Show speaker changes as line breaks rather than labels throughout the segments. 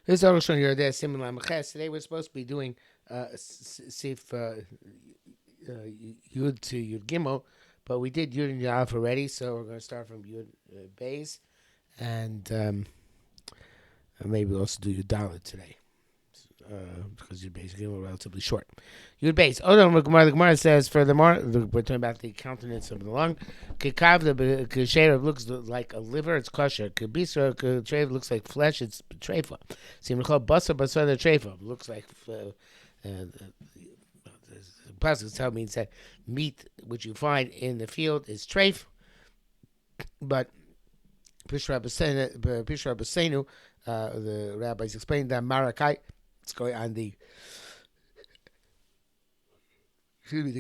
This is HaShulchan here. There, similar Meches. Today we're supposed to be doing Sif Yud to Yud Gimel, but we did Yud and Yalf already, so we're going to start from Yud Beis, and maybe we'll also do Yud Dalit today. Because Yud Beis Gimel relatively short. Yud Beis. Oh no, the Gemara says furthermore, we're talking about the countenance of the lung. Kikav the Keshev looks like a liver, it's kosher. Kabisra Ketrev looks like flesh, it's treifa. Simchol Basar Basar the treifa looks like. The Pasuk tell means that meat which you find in the field is treif, but Pishra Basenu, the rabbis explained that Marakai. It's going on the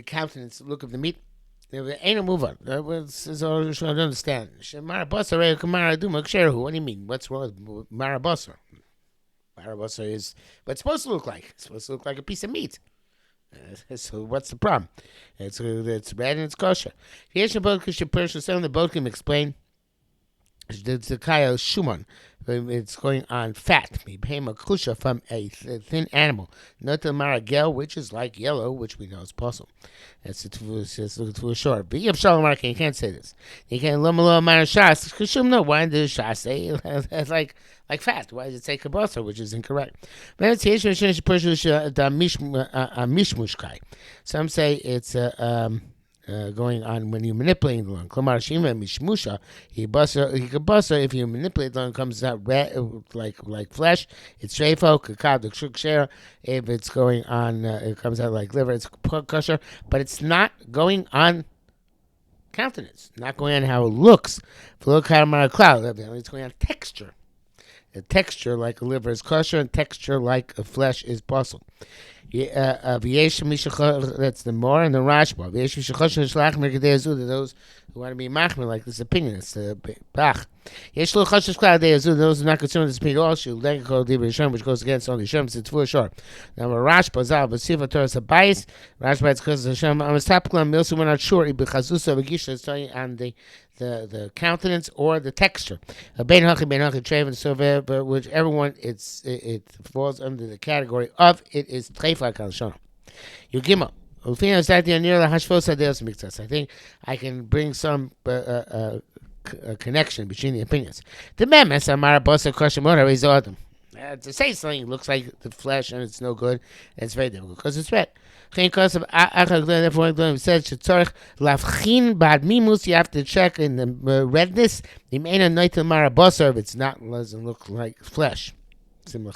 countenance look of the meat. Ain't a move on. I don't understand. What do you mean? What's wrong with Marabasar? Marabasar is what's supposed to look like. It's supposed to look like a piece of meat. So what's the problem? It's red and it's kosher. Here's the boat. The boat can explain. The Kaya Shuman. It's going on fat. Kusha from a thin animal. Not the maragel, which is like yellow, which we know is possible. That's too short. But you can't say this. You can't lumalo marashas. Kushum no. Why does shas say it's like fat? Why does it say kabasa, which is incorrect? Some say it's going on when you're manipulating the lung. Klamar shima mishmusha. He could buster if you manipulate the lung, comes out red like flesh. It's shreifo kakav the shukshare. If it's going on, it comes out like liver. It's kosher, but it's not going on countenance. Not going on how it looks. If you look at a cloud, it's going on texture. The texture like a liver is kosher, and texture like a flesh is possible. That's the more and the Rashba. Those who want to be machmer like this opinion. It's the Bach. Those who are not concerned with this opinion also, which goes against only Shem, it's full short. Now, Rashba, Zal, but Siva Torah is a bias. Rashba, it's because of Hashem. I'm a stapklam, we also were not sure. It's telling on the countenance or the texture. So whichever one it falls under the category of, it is treifa kalshon. Yugima. I think I can bring some connection between the opinions. The memes amara bosa kosher is autumn. To say something looks like the flesh and it's no good, it's very difficult because it's red. It says you have to check in the redness. If it's not, doesn't look like flesh. What?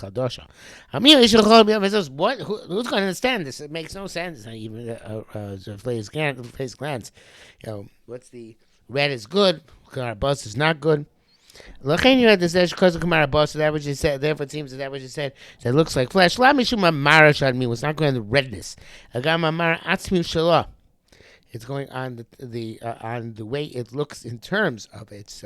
Who's going to understand this? It makes no sense. Not even face glance. What's the red is good, bus is not good. Looking at this because of Kamara boss, that what you said. Therefore, it seems that what you said that looks like flesh. La mishuma mara shad me was not going on the redness. Agama mara atzmi shalah. It's going on on the way it looks in terms of its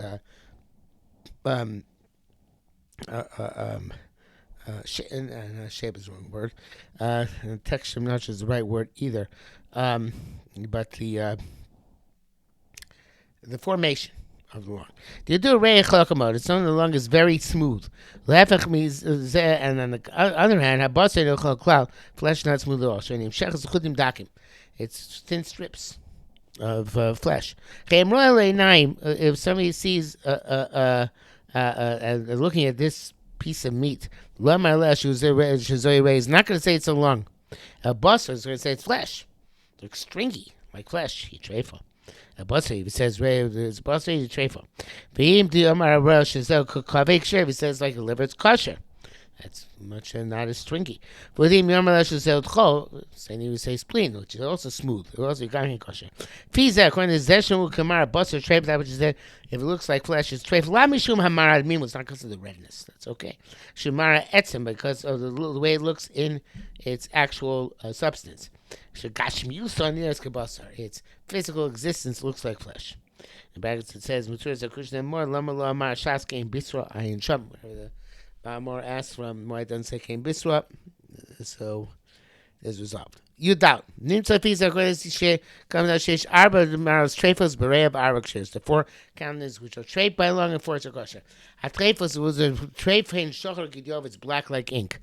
shape is the wrong word. Texture, I'm not sure is the right word either. But the formation of the lung. The it's on the lung is very smooth. And on the other hand, flesh not smooth at all. It's thin strips of flesh. If somebody sees looking at this piece of meat, is not going to say it's a lung. A busser is going to say it's flesh. It looks stringy, like flesh. He trefa. A busser, he says, it's busser, he trefa. He says, like a liver, it's kosher. That's much not as stringy. With him, saying he would say spleen, which is also smooth. Also, you got kosher. Fiza, according to Zeshon Kamara, busser, trefa, that which is there. If it looks like flesh, it's trefa. La mishum hamara admin was not because of the redness. That's okay. Shumara etzim, because of the way it looks in its actual substance. Its physical existence looks like flesh. In brackets it says, more lama lo amar shas came bisra ayin sham. The Bamor asks from why it doesn't say came bisra. So is resolved. You doubt. Nimtza Fisa Kodesh comes out Shesh Arba Maros Trefos Bereab Arukh Shesh. The four countenances which are trade by long and four are kosher. Trefos was a trefain shocher gidyov. It's black like ink.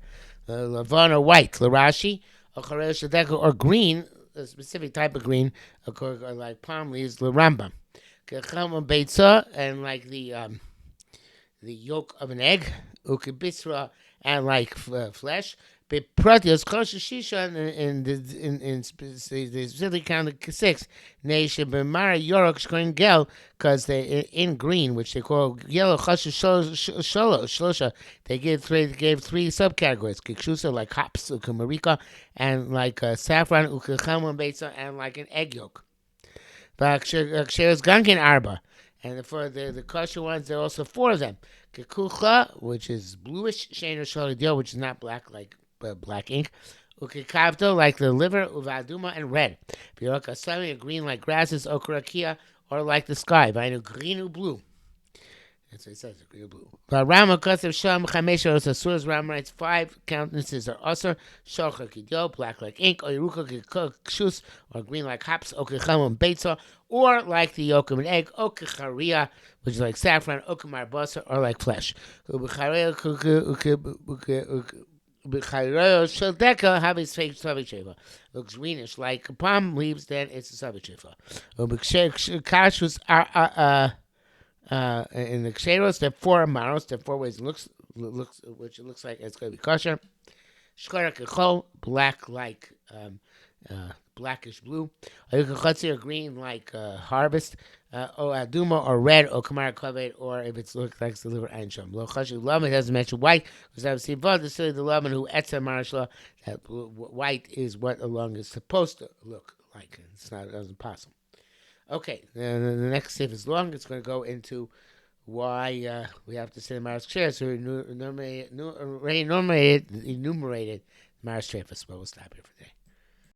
Lavan or white. Larashi or green, a specific type of green, like palm leaves. Laramba. Kechama Beitza, and like the yolk of an egg. Ukibisra, and like flesh. Bepratios kosher shisha in specifically counted 6. Nation b'mara yorok shkoin gel, because they in green, which they call yellow kosher shlosha. They gave three subcategories: kikshusa, like hops, ukamarika, and like saffron, ukachama beitza, and like an egg yolk. V'aksheres gankin arba. And for the kosher ones, there are also 4 of them. Kekucha, which is bluish, shein shalidio, which is not black like black ink. Ukikavto, like the liver, uvaduma, and red. Birokasami, green like grasses, okurakia, or like the sky. Vainu green or blue. That's what it says, green or blue. Rama Kasev Sham Chamesha Osasuras, Ram writes 5 countenances are usher, shocha kidyo, black like ink, or yeruka kishus, or green like hops, okichamon beitza, or like the yolk of an egg, okicharia, which is like saffron, okamar basa, or like flesh. Shaldeka have his fake savisheva. Looks greenish like palm leaves, then it's a savisheva. Kashus are in the ksheros, there are 4 amaros, there are 4 ways it looks, which it looks like it's going to be kosher. Shkara kechol, black like blackish blue. Ayukachotzi, or green like harvest. Or aduma, or red, or kamara kaved, or if it looks like the liver and sham. Lo chashiv lamed, doesn't mention white, because I have seen the silly the lamed who etza marashla, that white is what a lung is supposed to look like. It's not, it doesn't possible. Okay, the next sif is long. It's going to go into why we have to say the Maras Ksher. So we enumerated Maras Trefus, but we'll stop here for today.